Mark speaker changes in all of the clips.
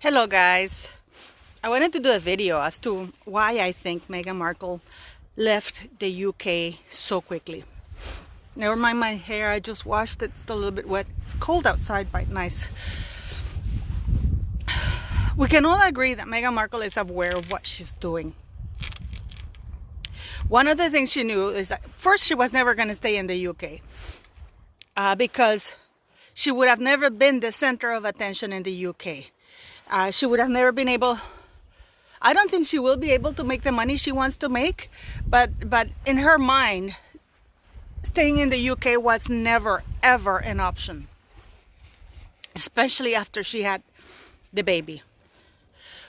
Speaker 1: Hello guys, I wanted to do a video as to why I think Meghan Markle left the UK so quickly. Never mind my hair, I just washed it, it's still a little bit wet. It's cold outside but nice. We can all agree that Meghan Markle is aware of what she's doing. One of the things she knew is that first she was never going to stay in the UK because she would have never been the center of attention in the UK. She would have never been able, I don't think she will be able to make the money she wants to make, but in her mind, staying in the UK was never ever an option, especially after she had the baby.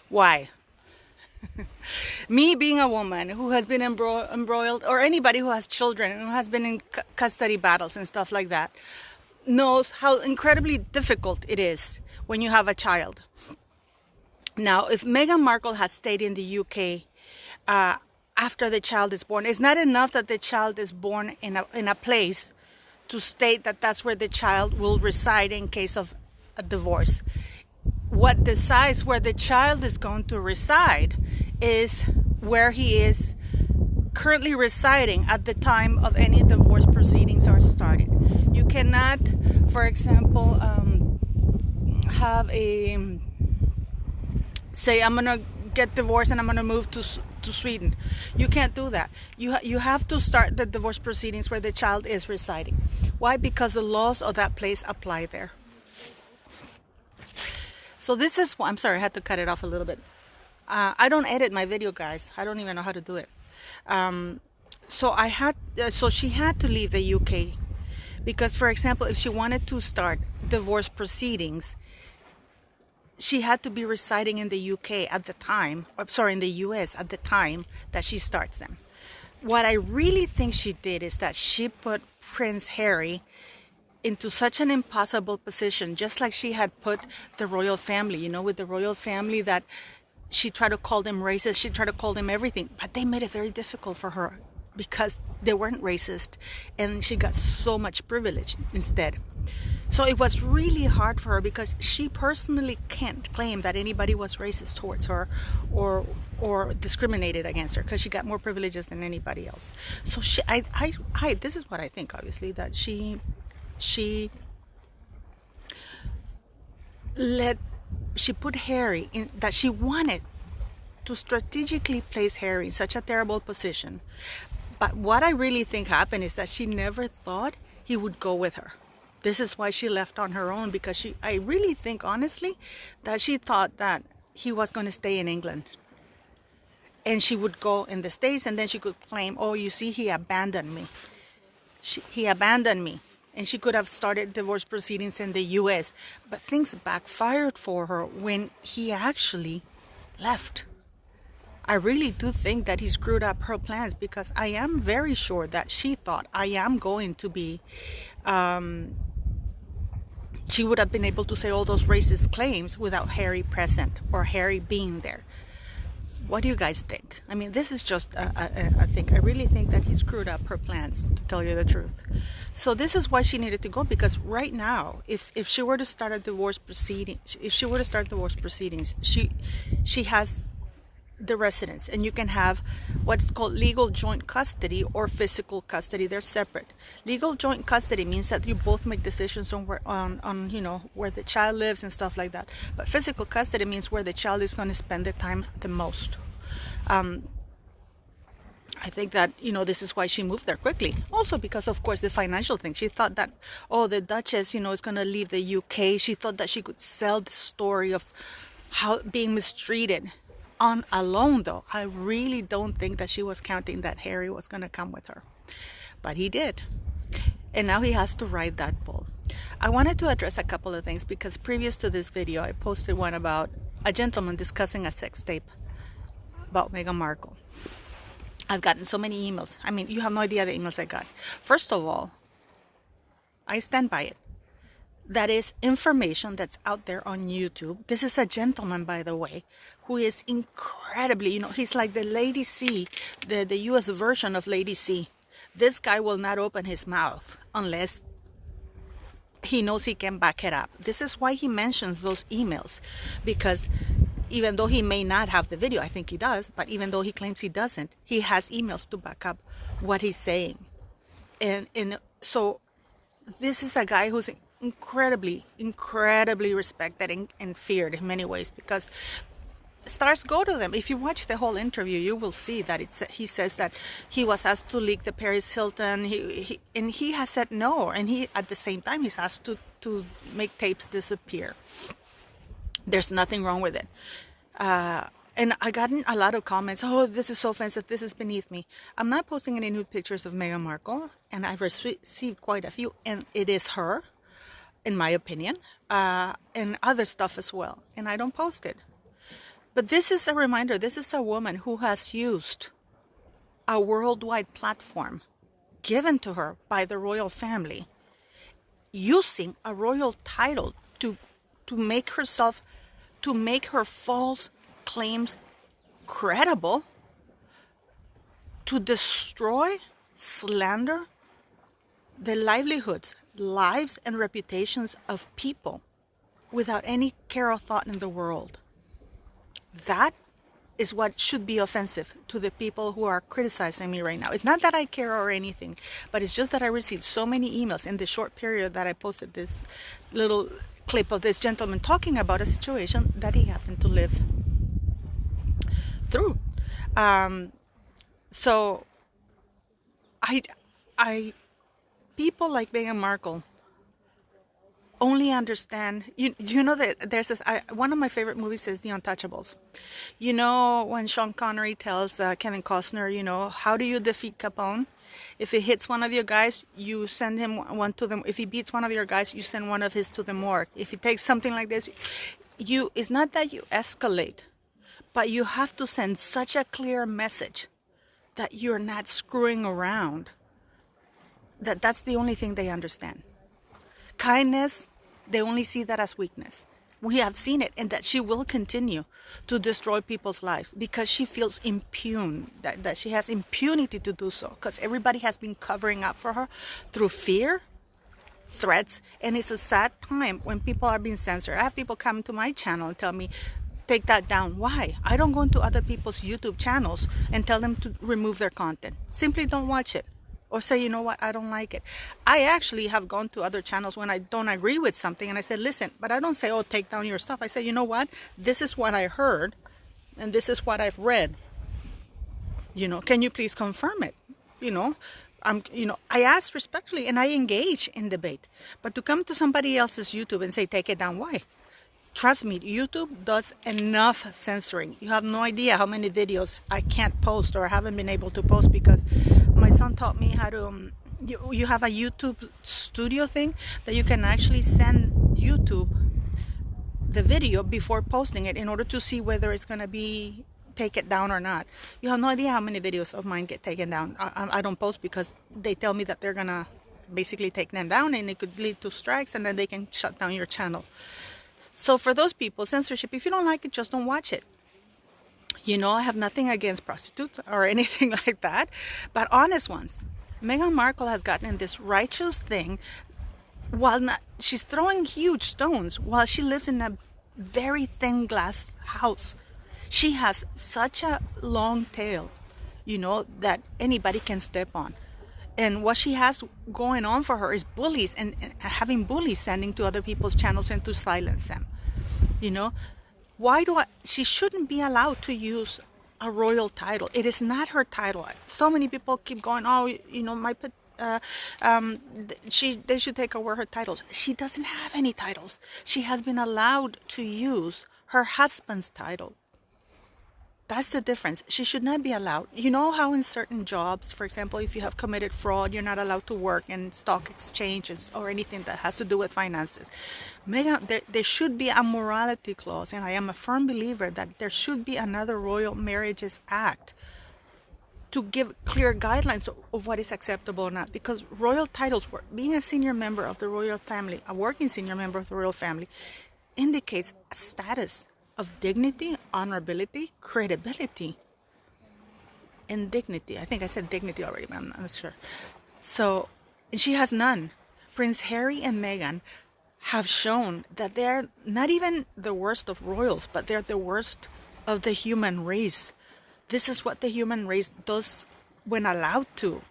Speaker 1: Why? Me being a woman who has been embroiled, or anybody who has children and who has been in custody battles and stuff like that, knows how incredibly difficult it is when you have a child. Now, if Meghan Markle has stayed in the UK after the child is born, it's not enough that the child is born in a place to state that that's where the child will reside in case of a divorce. What decides where the child is going to reside is where he is currently residing at the time of any divorce proceedings are started. You cannot, for example, have a say I'm gonna get divorced and I'm gonna move to Sweden. You can't do that. You have to start the divorce proceedings where the child is residing. Why? Because the laws of that place apply there. So this is, I'm sorry, I had to cut it off a little bit. I don't edit my video, guys. I don't even know how to do it. So she had to leave the UK because, for example, if she wanted to start divorce proceedings, she had to be residing in the UK at the time, in the US at the time that she starts them. What I really think she did is that she put Prince Harry into such an impossible position, just like she had put the royal family, with the royal family, that she tried to call them racist, she tried to call them everything, but they made it very difficult for her because they weren't racist and she got so much privilege instead. So it was really hard for her because she personally can't claim that anybody was racist towards her or discriminated against her because she got more privileges than anybody else. So this is what I think, obviously, that she put Harry in, that she wanted to strategically place Harry in such a terrible position. But what I really think happened is that she never thought he would go with her. This is why she left on her own, because I really think, honestly, that she thought that he was going to stay in England. And she would go in the States and then she could claim, oh, you see, he abandoned me. He abandoned me. And she could have started divorce proceedings in the US. But things backfired for her when he actually left. I really do think that he screwed up her plans, because I am very sure that she thought, I am going to be... she would have been able to say all those racist claims without Harry present or Harry being there. What do you guys think? I mean, this is just a thing. I really think that he screwed up her plans, to tell you the truth. So this is why she needed to go, because right now, if she were to start a divorce proceeding, she has the residence, and you can have what's called legal joint custody or physical custody. They're separate. Legal joint custody means that you both make decisions on where the child lives and stuff like that. But physical custody means where the child is going to spend the time the most. I think that this is why she moved there quickly. Also because, of course, the financial thing. She thought that, the Duchess is going to leave the UK. She thought that she could sell the story of how being mistreated on a loan, though. I really don't think that she was counting that Harry was going to come with her. But he did. And now he has to ride that bull. I wanted to address a couple of things, because previous to this video, I posted one about a gentleman discussing a sex tape about Meghan Markle. I've gotten so many emails. I mean, you have no idea the emails I got. First of all, I stand by it. That is information that's out there on YouTube. This is a gentleman, by the way, who is incredibly, he's like the Lady C, the US version of Lady C. This guy will not open his mouth unless he knows he can back it up. This is why he mentions those emails, because even though he may not have the video, I think he does, but even though he claims he doesn't, he has emails to back up what he's saying. And so this is a guy who's incredibly respected and feared in many ways, because stars go to them. If you watch the whole interview, you will see that he says that he was asked to leak the Paris Hilton, and he has said no, and he at the same time he's asked to make tapes disappear. There's nothing wrong with it. And I got a lot of comments, oh, this is so offensive, this is beneath me. I'm not posting any nude pictures of Meghan Markle, and I've received quite a few, and it is her, in my opinion, and other stuff as well, and I don't post it. But this is a reminder, this is a woman who has used a worldwide platform given to her by the royal family, using a royal title to make herself, to make her false claims credible, to destroy, slander the livelihoods, lives, and reputations of people without any care or thought in the world. That is what should be offensive to the people who are criticizing me right now. It's not that I care or anything, but it's just that I received so many emails in the short period that I posted this little clip of this gentleman talking about a situation that he happened to live through. So I people like Meghan Markle only understand, you know that there's this, one of my favorite movies is The Untouchables. You know, when Sean Connery tells Kevin Costner, you know, how do you defeat Capone? If he hits one of your guys, you send him one to them. If he beats one of your guys, you send one of his to the morgue. If he takes something like this, it's not that you escalate, but you have to send such a clear message that you're not screwing around. That's the only thing they understand. Kindness, they only see that as weakness. We have seen it, and that she will continue to destroy people's lives because she feels impugned, that she has impunity to do so, because everybody has been covering up for her through fear, threats, and it's a sad time when people are being censored. I have people come to my channel and tell me, take that down. Why? I don't go into other people's YouTube channels and tell them to remove their content. Simply don't watch it. Or say, you know what, I don't like it. I actually have gone to other channels when I don't agree with something, and I said, listen, but I don't say, oh, take down your stuff. I say, you know what, this is what I heard, and this is what I've read. You know, can you please confirm it? You know, I ask respectfully, and I engage in debate. But to come to somebody else's YouTube and say, take it down, why? Trust me, YouTube does enough censoring. You have no idea how many videos I can't post or haven't been able to post because my son taught me how to, you have a YouTube studio thing that you can actually send YouTube the video before posting it in order to see whether it's going to be take it down or not. You have no idea how many videos of mine get taken down. I don't post because they tell me that they're going to basically take them down, and it could lead to strikes, and then they can shut down your channel. So for those people, censorship, if you don't like it, just don't watch it. You know, I have nothing against prostitutes or anything like that, but honest ones. Meghan Markle has gotten in this righteous thing while she's throwing huge stones while she lives in a very thin glass house. She has such a long tail, you know, that anybody can step on. And what she has going on for her is bullies and having bullies sending to other people's channels and to silence them. You know, she shouldn't be allowed to use a royal title. It is not her title. So many people keep going, oh, you know, they should take away her titles. She doesn't have any titles. She has been allowed to use her husband's title. That's the difference. She should not be allowed. You know how in certain jobs, for example, if you have committed fraud, you're not allowed to work in stock exchanges or anything that has to do with finances. There should be a morality clause, and I am a firm believer that there should be another Royal Marriages Act to give clear guidelines of what is acceptable or not. Because royal titles, being a senior member of the royal family, a working senior member of the royal family, indicates a status of dignity, honorability, credibility, and dignity. I think I said dignity already, but I'm not sure. So, and she has none. Prince Harry and Meghan have shown that they're not even the worst of royals, but they're the worst of the human race. This is what the human race does when allowed to.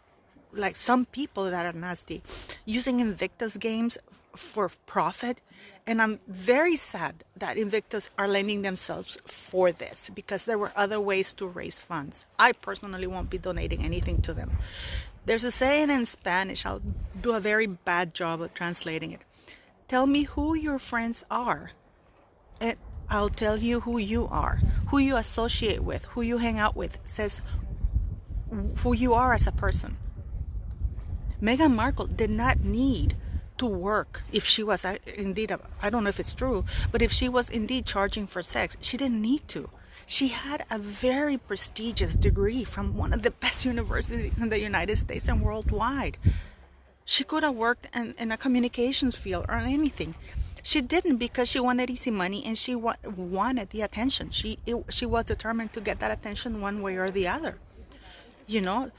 Speaker 1: Like some people that are nasty, using Invictus games for profit. And I'm very sad that Invictus are lending themselves for this, because there were other ways to raise funds. I personally won't be donating anything to them. There's a saying in Spanish, I'll do a very bad job of translating it. Tell me who your friends are, and I'll tell you who you are. Who you associate with, who you hang out with, says who you are as a person. Meghan Markle did not need to work if she was indeed, I don't know if it's true, but if she was indeed charging for sex, she didn't need to. She had a very prestigious degree from one of the best universities in the United States and worldwide. She could have worked in a communications field or anything. She didn't, because she wanted easy money and she wanted the attention. She was determined to get that attention one way or the other. You know,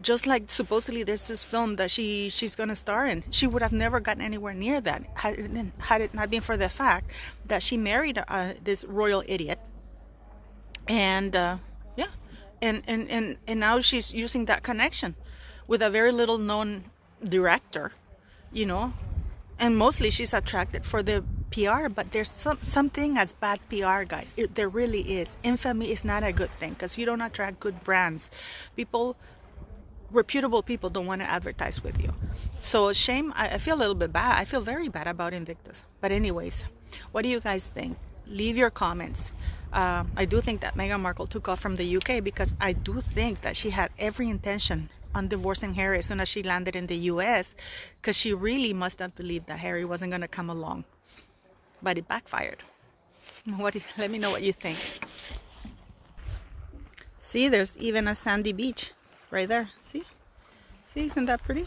Speaker 1: just like supposedly there's this film that she's going to star in. She would have never gotten anywhere near that had it not been for the fact that she married this royal idiot. And and now she's using that connection with a very little known director, you know, and mostly she's attracted for the PR, but there's something as bad PR, guys. There really is. Infamy is not a good thing, because you don't attract good brands. Reputable people don't want to advertise with you. So shame, I feel a little bit bad. I feel very bad about Invictus. But anyways, what do you guys think? Leave your comments. I do think that Meghan Markle took off from the UK, because I do think that she had every intention on divorcing Harry as soon as she landed in the US, because she really must have believed that Harry wasn't going to come along. But it backfired. Let me know what you think. See, there's even a sandy beach right there. See, isn't that pretty?